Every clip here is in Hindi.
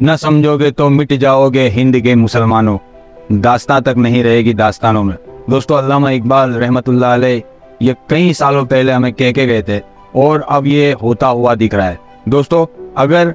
न समझोगे तो मिट जाओगे हिंद के मुसलमानों, दास्तां तक नहीं रहेगी दास्तानों में। दोस्तों, अल्लामा इकबाल रहमतुल्लाह अलैह ये कई सालों पहले हमें कह के गए थे और अब ये होता हुआ दिख रहा है। दोस्तों, अगर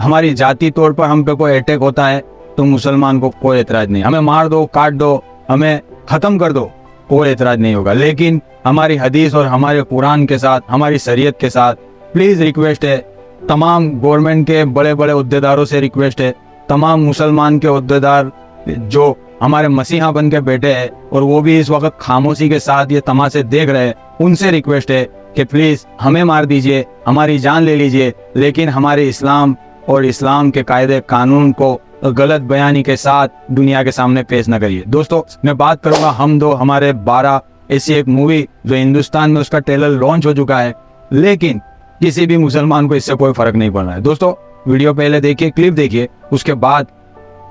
हमारी जाति तौर पर हम पे कोई अटैक होता है तो मुसलमान को कोई एतराज नहीं, हमें मार दो, काट दो, हमें खत्म कर दो, कोई एतराज नहीं होगा। लेकिन हमारी हदीस और हमारे कुरान के साथ, हमारी शरीयत के साथ प्लीज रिक्वेस्ट है, तमाम गवर्नमेंट के बड़े बड़े उद्देदारों से रिक्वेस्ट है, तमाम मुसलमान के उद्देदार जो हमारे मसीहा बन के बैठे हैं और वो भी इस वक्त खामोशी के साथ ये तमाशे देख रहे हैं, उनसे रिक्वेस्ट है कि प्लीज हमें मार दीजिए, हमारी जान ले लीजिए, लेकिन हमारे इस्लाम और इस्लाम के कायदे कानून को गलत बयानी के साथ दुनिया के सामने पेश न करिए। दोस्तों, मैं बात करूंगा हम दो हमारे 12 ऐसी एक मूवी जो हिंदुस्तान में उसका ट्रेलर लॉन्च हो चुका है, लेकिन किसी भी मुसलमान को इससे कोई फर्क नहीं पड़ रहा है। दोस्तों, वीडियो पहले देखिए, क्लिप देखिए, उसके बाद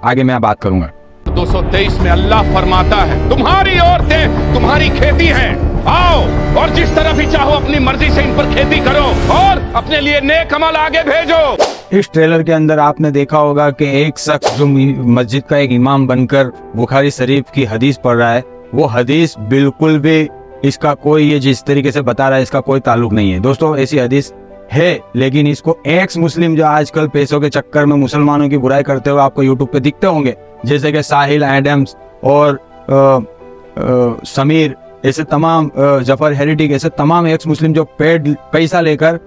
आगे मैं बात करूंगा। 223 में अल्लाह फरमाता है, तुम्हारी औरतें तुम्हारी खेती हैं, आओ और जिस तरफ ही चाहो अपनी मर्जी से इन पर खेती करो और अपने लिए नेक अमल आगे भेजो। इस ट्रेलर के अंदर आपने देखा होगा कि एक शख्स जो मस्जिद का एक इमाम बनकर बुखारी शरीफ की हदीस पढ़ रहा है, वो हदीस बिल्कुल भी इसका कोई, ये जिस तरीके से बता रहा है, इसका कोई ताल्लुक नहीं है। दोस्तों, ऐसी हदीस है, लेकिन इसको एक्स मुस्लिम जो आजकल पैसों के चक्कर में मुसलमानों की बुराई करते हुए आपको यूट्यूब पे दिखते होंगे, जैसे कि साहिल एडम्स और समीर, ऐसे तमाम जफर हेरिटिक, ऐसे तमाम एक्स मुस्लिम जो पेड पैसा लेकर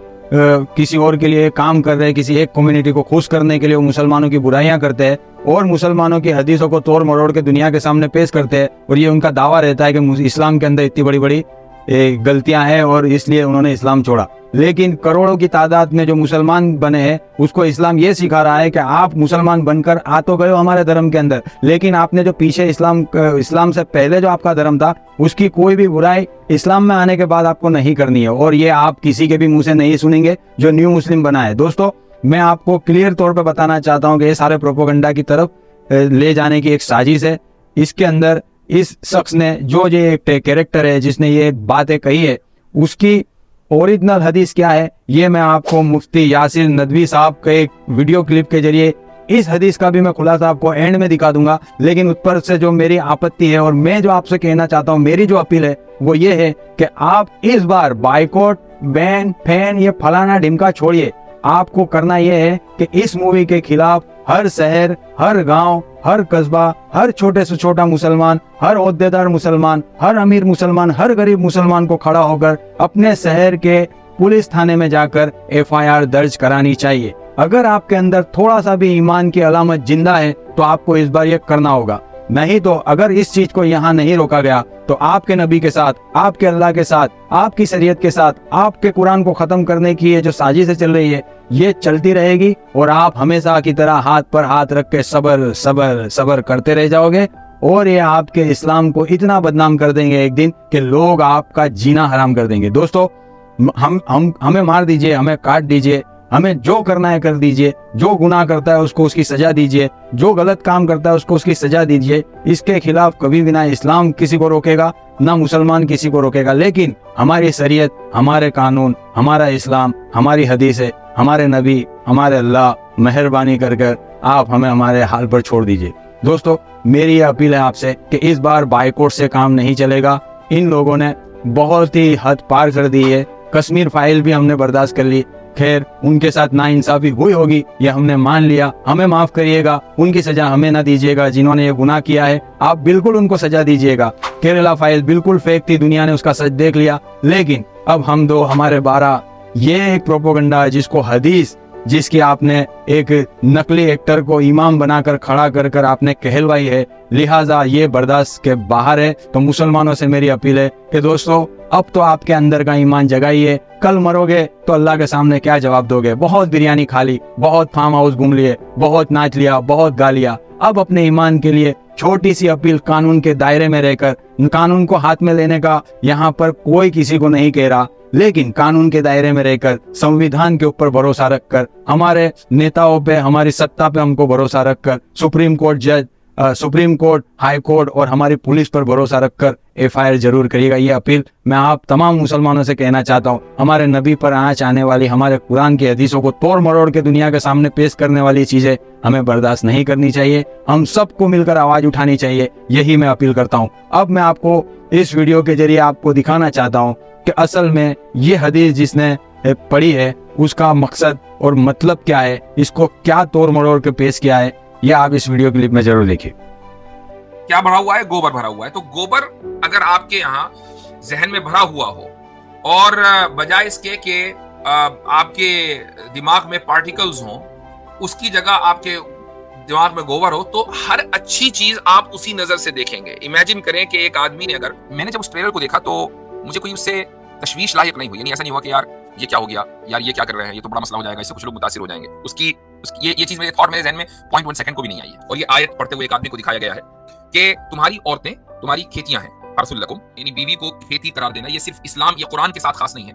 किसी और के लिए काम कर रहे हैं, किसी एक कम्युनिटी को खुश करने के लिए वो मुसलमानों की बुराइयां करते हैं और मुसलमानों की हदीसों को तोड़ मरोड़ के दुनिया के सामने पेश करते हैं। और ये उनका दावा रहता है कि इस्लाम के अंदर इतनी बड़ी बड़ी गलतियां हैं और इसलिए उन्होंने इस्लाम छोड़ा। लेकिन करोड़ों की तादाद में जो मुसलमान बने हैं, उसको इस्लाम ये सिखा रहा है कि आप मुसलमान बनकर आ तो गए हो हमारे धर्म के अंदर, लेकिन आपने जो पीछे इस्लाम से पहले जो आपका धर्म था, उसकी कोई भी बुराई इस्लाम में आने के बाद आपको नहीं करनी है। और ये आप किसी के भी मुंह से नहीं सुनेंगे जो न्यू मुस्लिम बना है। दोस्तों, मैं आपको क्लियर तौर पर बताना चाहता हूँ कि ये सारे प्रोपोगंडा की तरफ ले जाने की एक साजिश है। इसके अंदर इस शख्स ने जो ये कैरेक्टर है जिसने ये बातें कही है, उसकी ओरिजिनल हदीस क्या है, ये मैं आपको मुफ्ती यासिर नदवी साहब के एक वीडियो क्लिप के जरिए इस हदीस का भी मैं खुलासा आपको एंड में दिखा दूंगा। लेकिन उस पर से जो मेरी आपत्ति है और मैं जो आपसे कहना चाहता हूँ, मेरी जो अपील है वो ये है कि आप इस बार बाइकआउट, बैन, फैन, ये फलाना ढिमका छोड़िए। आपको करना यह है कि इस मूवी के खिलाफ हर शहर, हर गांव, हर कस्बा, हर छोटे से छोटा मुसलमान, हर ओहदेदार मुसलमान, हर अमीर मुसलमान, हर गरीब मुसलमान को खड़ा होकर अपने शहर के पुलिस थाने में जाकर FIR दर्ज करानी चाहिए। अगर आपके अंदर थोड़ा सा भी ईमान की अलामत जिंदा है तो आपको इस बार ये करना होगा। नहीं तो अगर इस चीज को यहाँ नहीं रोका गया तो आपके नबी के साथ, आपके अल्लाह के साथ, आपकी शरीयत के साथ, आपके कुरान को खत्म करने की ये जो साजिश चल रही है, ये चलती रहेगी और आप हमेशा की तरह हाथ पर हाथ रख के सबर सबर सबर करते रह जाओगे और ये आपके इस्लाम को इतना बदनाम कर देंगे एक दिन कि लोग आपका जीना हराम कर देंगे। दोस्तों, हमें मार दीजिए, हमें काट दीजिए, हमें जो करना है कर दीजिए, जो गुनाह करता है उसको उसकी सजा दीजिए, जो गलत काम करता है उसको उसकी सजा दीजिए। इसके खिलाफ कभी भी ना इस्लाम किसी को रोकेगा, ना मुसलमान किसी को रोकेगा। लेकिन हमारी शरीयत, हमारे कानून, हमारा इस्लाम, हमारी हदीसें, हमारे नबी, हमारे अल्लाह, मेहरबानी कर कर आप हमें हमारे हाल पर छोड़ दीजिए। दोस्तों, मेरी ये अपील है आपसे कि इस बार बाइकआउट से काम नहीं चलेगा। इन लोगों ने बहुत ही हद पार कर दी है। कश्मीर फाइल भी हमने बर्दाश्त कर ली, खैर उनके साथ नाइंसाफी हुई होगी, ये हमने मान लिया, हमें माफ करिएगा, उनकी सजा हमें ना दीजिएगा। जिन्होंने ये गुनाह किया है आप बिल्कुल उनको सजा दीजिएगा। केरला फाइल बिल्कुल फेक थी, दुनिया ने उसका सच देख लिया। लेकिन अब हम दो, हमारे 12, ये एक प्रोपोगंडा है जिसको हदीस, जिसकी आपने एक नकली एक्टर को इमाम बनाकर खड़ा कर कर आपने कहलवाई है, लिहाजा ये बर्दाश्त के बाहर है। तो मुसलमानों से मेरी अपील है कि दोस्तों, अब तो आपके अंदर का ईमान जगाइए। कल मरोगे तो अल्लाह के सामने क्या जवाब दोगे? बहुत बिरयानी खा ली, बहुत फार्म हाउस घूम लिए, बहुत नाच लिया, बहुत गा लिया। अब अपने ईमान के लिए छोटी सी अपील, कानून के दायरे में रहकर, कानून को हाथ में लेने का यहाँ पर कोई किसी को नहीं कह रहा, लेकिन कानून के दायरे में रहकर, संविधान के ऊपर भरोसा रखकर, हमारे नेताओं पे, हमारी सत्ता पे हमको भरोसा रखकर, सुप्रीम कोर्ट जज सुप्रीम कोर्ट, हाई कोर्ट और हमारी पुलिस पर भरोसा रखकर FIR जरूर करिएगा। ये अपील मैं आप तमाम मुसलमानों से कहना चाहता हूँ। हमारे नबी पर आँच आने वाली, हमारे कुरान की हदीसों को तोड़ मरोड़ के दुनिया के सामने पेश करने वाली चीजें हमें बर्दाश्त नहीं करनी चाहिए। हम सबको मिलकर आवाज उठानी चाहिए, यही मैं अपील करता हूँ। अब मैं आपको इस वीडियो के जरिए आपको दिखाना चाहता हूँ कि असल में ये हदीस जिसने पढ़ी है उसका मकसद और मतलब क्या है, इसको क्या तोड़ मरोड़ के पेश किया है, यह आप इस वीडियो क्लिप में जरूर देखिए। क्या भरा हुआ है? गोबर भरा हुआ है। तो गोबर अगर आपके यहाँ जहन में भरा हुआ हो और बजाय इसके कि आपके दिमाग में पार्टिकल्स हों, उसकी जगह आपके दिमाग में गोबर हो, तो हर अच्छी चीज आप उसी नजर से देखेंगे। इमेजिन करें कि एक आदमी ने, अगर मैंने जब उस ट्रेलर को देखा तो मुझे कोई उससे तशवीश लायक नहीं हुई। यानी ऐसा नहीं हुआ कि यार ये क्या हो गया, यार ये क्या कर रहे हैं, ये तो बड़ा मसला हो जाएगा, इससे कुछ लोग मुतासिर हो जाएंगे। उसकी ये चीज मेरे थॉट, मेरे जहन में 0.1 सेकंड को भी नहीं आई है। और ये आयत पढ़ते हुए एक आदमी को दिखाया गया है कि तुम्हारी औरतें तुम्हारी खेतियां हैं, हर्सुल लकुम, यानी बीवी को खेती करार देना। ये सिर्फ इस्लाम या कुरान के साथ खास नहीं है,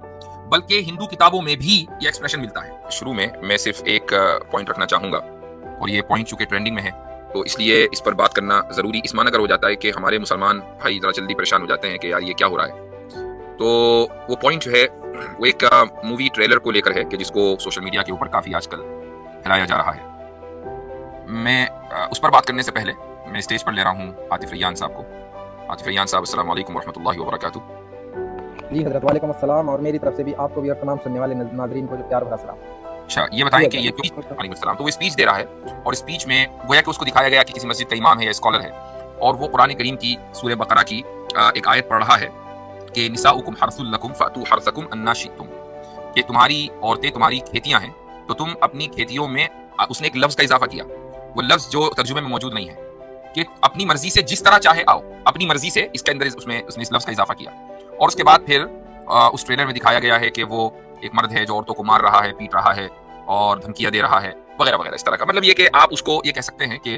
बल्कि हिंदू किताबों में भी ये एक्सप्रेशन मिलता है। शुरू में मैं सिर्फ एक पॉइंट रखना चाहूंगा, और ये पॉइंट चूंकि ट्रेंडिंग में है तो इसलिए इस पर बात करना जरूरी इस माना अगर हो जाता है कि हमारे मुसलमान भाई जरा जल्दी परेशान हो जाते हैं कि यार ये क्या हो रहा है। तो वो पॉइंट जो है वो एक मूवी ट्रेलर को लेकर है कि जिसको सोशल मीडिया के ऊपर काफी आजकल फैलाया जा रहा है। मैं उस पर बात करने से पहले मैं स्टेज पर ले रहा हूँ आतिफ रैयान साहब को। आतिफ रैयान साहब, अस्सलाम वालेकुम रहमतुल्लाहि व बरकातुहू। जी हज़रत, वालेकुम अस्सलाम, और मेरी तरफ से भी आपको भी और तमाम सुनने वाले नाज़रीन को जो प्यार भरा सलाम। अच्छा, ये बताएं कि ये वालेकुम सलाम, तो वो स्पीच दे रहा है और स्पीच में गोया कि उसको दिखाया गया कि किसी मस्जिद का इमाम है या स्कॉलर है और वो कुरान करीम की सूरह बकरा की एक आयत पढ़ रहा है कि निसाउकुम हर्सुल लकुम फअतू हर्सकुम अन्ना शिअ्तुम, कि तुम्हारी औरतें तुम्हारी खेतियां हैं तो तुम अपनी खेतियों में, उसने एक लफ्ज का इजाफा किया, वो लफ्ज जो तर्जुमे में मौजूद नहीं है, कि अपनी मर्जी से जिस तरह चाहे आओ, अपनी मर्जी से, इसके अंदर उसने इस लफ्ज का इजाफा किया। और उसके बाद फिर उस ट्रेलर में दिखाया गया है कि वो एक मर्द है जो औरतों को मार रहा है, पीट रहा है और धमकियां दे रहा है वगैरह वगैरह इस तरह का। मतलब ये कि आप उसको ये कह सकते हैं कि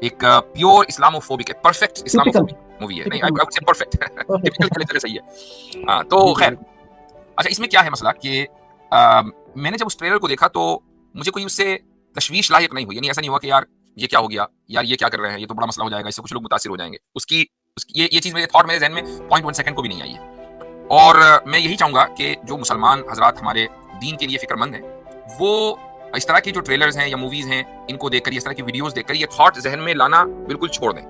एक pure Islamophobic, perfect Islamophobic movie है। नहीं, I would say perfect, typical के लिए सही है। हाँ, तो खैर, अच्छा, इसमें क्या है मसला कि मैंने जब उस ट्रेलर को देखा तो मुझे कोई उससे तशवीश लायक नहीं हुई। यानी ऐसा नहीं हुआ कि यार ये क्या हो गया, यार ये क्या कर रहे हैं, ये तो बड़ा मसला हो जाएगा, इससे कुछ लोग मुतासिर हो जाएंगे। उसकी ये चीज मेरे थॉट, मेरे जहन में 0.1 सेकंड को भी नहीं आई है। और मैं यही चाहूंगा कि जो मुसलमान हजरात हमारे दीन के लिए फिक्रमंद हैं, वो इस तरह की जो ट्रेलर्स हैं या मूवीज हैं, इनको देखकर, इस तरह की वीडियोस देखकर ये थॉट जहन में लाना बिल्कुल छोड़ दें।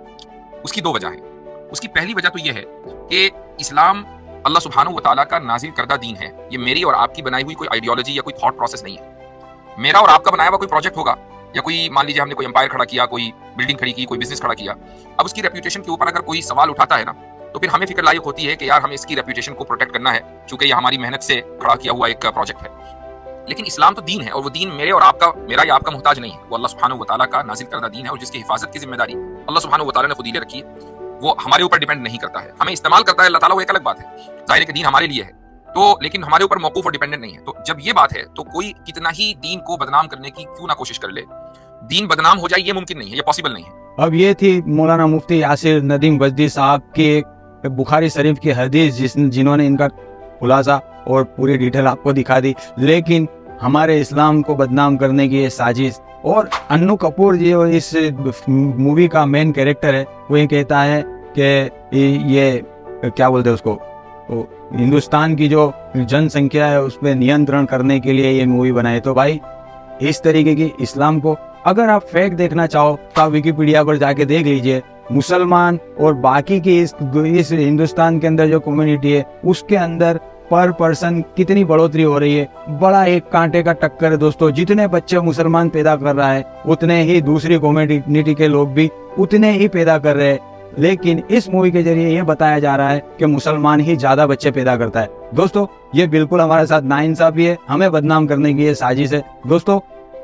उसकी दो वजह है। उसकी पहली वजह तो ये है कि इस्लाम अल्लाह सुब्हानहू व तआला का नाजिल करदा दीन है। ये मेरी और आपकी बनाई हुई कोई आइडियोलॉजी या कोई थॉट प्रोसेस नहीं है। मेरा और आपका बनाया हुआ कोई प्रोजेक्ट होगा, या कोई, मान लीजिए हमने कोई एम्पायर खड़ा किया, कोई बिल्डिंग खड़ी की, कोई बिजनेस खड़ा किया। अब उसकी रेप्यूटेशन के ऊपर अगर कोई सवाल उठाता है ना, तो फिर हमें फिक्र लायक होती है कि यार हमें इसकी रेप्यूटेशन को प्रोटेक्ट करना है, चूंकि ये हमारी मेहनत से खड़ा किया हुआ एक प्रोजेक्ट है। लेकिन इस्लाम तो दीन है, और वो दीन मेरे और आपका, मेरा या आपका मोहताज नहीं है। वो अल्लाह सुब्हानहू व तआला का नाजिल करदा दीन है, और जिसकी हिफाजत की जिम्मेदारी अल्लाह सुब्हानहू व तआला ने खुद ही ले रखी है। वो हमारे ऊपर डिपेंड नहीं करता है, हमें इस्तेमाल करता है अल्लाह ताला, वो एक अलग बात है। जाहिर है कि दीन हमारे लिए है, तो लेकिन हमारे ऊपर मौकूफ और डिपेंडेंट नहीं है। तो जब ये बात है तो कोई कितना ही दीन को बदनाम करने की क्यों ना कोशिश कर ले, दीन बदनाम हो जाए ये मुमकिन नहीं है, ये पॉसिबल नहीं है। अब ये थी मौलाना मुफ्ती यासिर नदीम गजदी साहब की बुखारी शरीफ की हदीस, जिन्होंने इनका खुलासा और पूरी डिटेल आपको दिखा दी। लेकिन हमारे इस्लाम को बदनाम करने की ये साजिश, और अन्नू कपूर जी इस मूवी का मेन कैरेक्टर है, वो ये कहता है कि ये क्या बोलते हैं उसको, हिंदुस्तान की जो जनसंख्या है उस पर नियंत्रण करने के लिए ये मूवी बनाई। तो भाई इस तरीके की इस्लाम को अगर आप फेक देखना चाहो तो आप विकिपीडिया पर जाके देख लीजिए। मुसलमान और बाकी की इस हिंदुस्तान के अंदर जो कम्युनिटी है उसके अंदर पर पर्सन कितनी बढ़ोतरी हो रही है, बड़ा एक कांटे का टक्कर है दोस्तों। जितने बच्चे मुसलमान पैदा कर रहा है उतने ही दूसरी कम्युनिटी के लोग भी उतने ही पैदा कर रहे हैं। लेकिन इस मूवी के जरिए ये बताया जा रहा है कि मुसलमान ही ज्यादा बच्चे पैदा करता है। दोस्तों ये बिल्कुल हमारे साथ नाइंसाफी है, हमें बदनाम करने की ये साजिश है। दोस्तों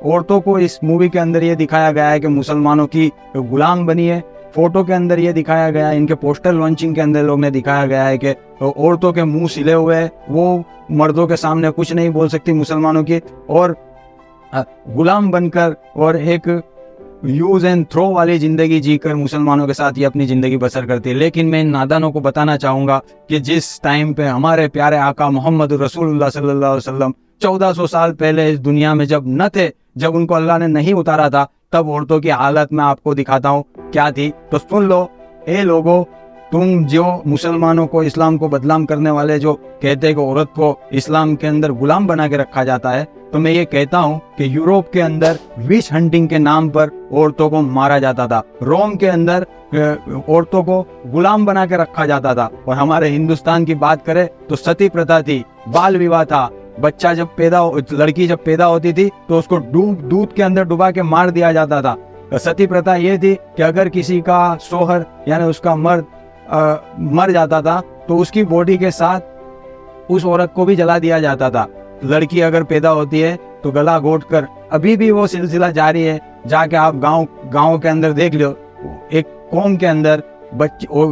औरतों को इस मूवी के अंदर ये दिखाया गया है कि मुसलमानों की गुलाम बनी है। फोटो के अंदर ये दिखाया गया है, इनके पोस्टर लॉन्चिंग के अंदर लोग ने दिखाया गया है कि औरतों के मुंह सिले हुए हैं, वो मर्दों के सामने कुछ नहीं बोल सकती मुसलमानों की, और गुलाम बनकर और एक यूज एंड थ्रो वाली जिंदगी जीकर मुसलमानों के साथ ये अपनी जिंदगी बसर करती है। लेकिन मैं इन नादानों को बताना चाहूंगा कि जिस टाइम पे हमारे प्यारे आका मोहम्मद रसूलुल्लाह सल्लल्लाहु अलैहि वसल्लम 1400 साल पहले इस दुनिया में जब न थे, जब उनको अल्लाह ने नहीं उतारा था, तब औरतों की हालत मैं आपको दिखाता हूँ क्या थी। तो सुन लो, ए लोगों, तुम जो मुसलमानों को, इस्लाम को बदनाम करने वाले जो कहते हैं कि औरत को इस्लाम के अंदर गुलाम बना के रखा जाता है, तो मैं ये कहता हूँ कि यूरोप के अंदर विच हंटिंग के नाम पर औरतों को मारा जाता था। रोम के अंदर औरतों को गुलाम बना के रखा जाता था। और हमारे हिंदुस्तान की बात करें तो सती प्रथा थी, बाल विवाह था। बच्चा जब लड़की जब पैदा होती थी तो उसको दूध के अंदर डुबा के मार दिया जाता था। सती प्रथा ये थी कि अगर किसी का शोहर यानी उसका मर्द मर जाता था तो उसकी बॉडी के साथ उस औरत को भी जला दिया जाता था। लड़की अगर पैदा होती है तो गला घोंटकर, अभी भी वो सिलसिला जारी है। जाके आप गांव के अंदर देख लो, एक कौम के अंदर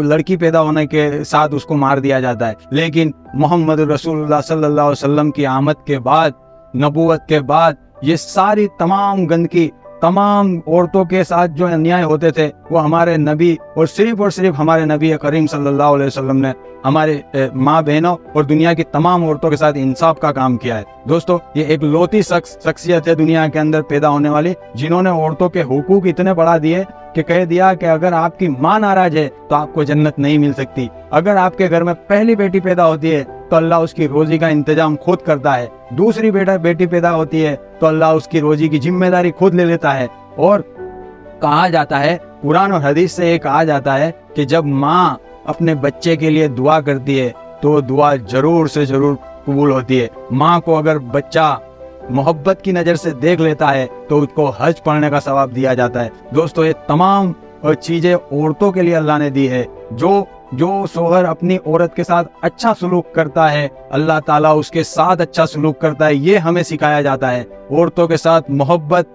लड़की पैदा होने के साथ उसको मार दिया जाता है। लेकिन मोहम्मद रसूलुल्लाह सल्लल्लाहु अलैहि वसल्लम की आमद के बाद, नबूवत के बाद, ये सारी तमाम गंदगी, तमाम औरतों के साथ जो अन्याय होते थे वो हमारे नबी और सिर्फ हमारे नबी करीम सल्लल्लाहु अलैहि वसल्लम ने हमारे माँ बहनों और दुनिया की तमाम औरतों के साथ इंसाफ का काम किया है। दोस्तों, ये एक लौती शख्सियत है दुनिया के अंदर पैदा होने वाली, जिन्होंने औरतों के हुकूक इतने बढ़ा दिए कि कह दिया कि अगर आपकी माँ नाराज है तो आपको जन्नत नहीं मिल सकती। अगर आपके घर में पहली बेटी पैदा होती है तो अल्लाह उसकी रोजी का इंतजाम खुद करता है। दूसरी बेटी पैदा होती है तो अल्लाह उसकी रोजी की जिम्मेदारी खुद ले लेता है। और कहा जाता है, कुरान और हदीस से ये कहा जाता है कि जब माँ अपने बच्चे के लिए दुआ करती है तो दुआ जरूर से जरूर कबूल होती है। माँ को अगर बच्चा मोहब्बत की नजर से देख लेता है तो उसको हज पढ़ने का सवाब दिया जाता है। दोस्तों, ये तमाम चीजें औरतों के लिए अल्लाह ने दी है। जो शोहर अपनी औरत के साथ अच्छा सलूक करता है, अल्लाह ताला उसके साथ अच्छा सलूक करता है, ये हमें सिखाया जाता है। औरतों के साथ मोहब्बत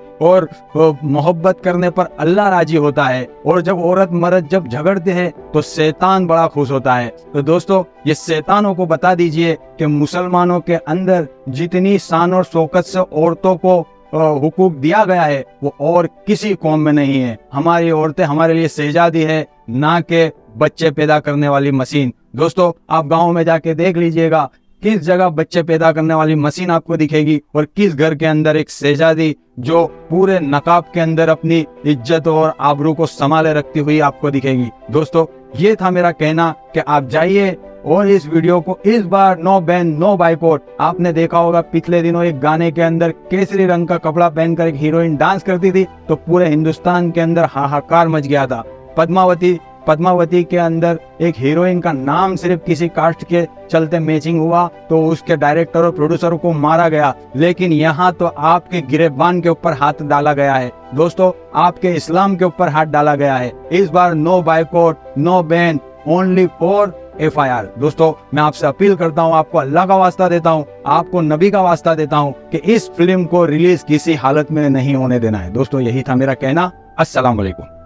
करने पर अल्लाह राजी होता है। और जब औरत मर्द जब झगड़ते हैं तो शैतान बड़ा खुश होता है। तो दोस्तों, ये शैतानों को बता दीजिए कि मुसलमानों के अंदर जितनी शान और शौकत से औरतों को हुकूक दिया गया है वो और किसी कौम में नहीं है। हमारी औरतें हमारे लिए शहजादी है, ना के बच्चे पैदा करने वाली मशीन। दोस्तों, आप गांव में जाके देख लीजिएगा किस जगह बच्चे पैदा करने वाली मशीन आपको दिखेगी और किस घर के अंदर एक शहजादी जो पूरे नकाब के अंदर अपनी इज्जत और आबरू को संभाले रखती हुई आपको दिखेगी। दोस्तों, ये था मेरा कहना कि आप जाइए और इस वीडियो को इस बार नो बैन नो बाइकआउट। आपने देखा होगा पिछले दिनों एक गाने के अंदर केसरी रंग का कपड़ा पहनकर एक हीरोइन डांस करती थी तो पूरे हिंदुस्तान के अंदर हाहाकार मच गया था। पद्मावती के अंदर एक हीरोइन का नाम सिर्फ किसी कास्ट के चलते मैचिंग हुआ तो उसके डायरेक्टर और प्रोड्यूसर को मारा गया। लेकिन यहाँ तो आपके गिरेबान के ऊपर हाथ डाला गया है। दोस्तों, आपके इस्लाम के ऊपर हाथ डाला गया है। इस बार no boycott, no ban, only for FIR। दोस्तों, मैं आपसे अपील करता हूँ, आपको अल्लाह का वास्ता देता हूँ, आपको नबी का वास्ता देता हूँ कि इस फिल्म को रिलीज किसी हालत में नहीं होने देना है। दोस्तों, यही था मेरा कहना। अस्सलाम वालेकुम।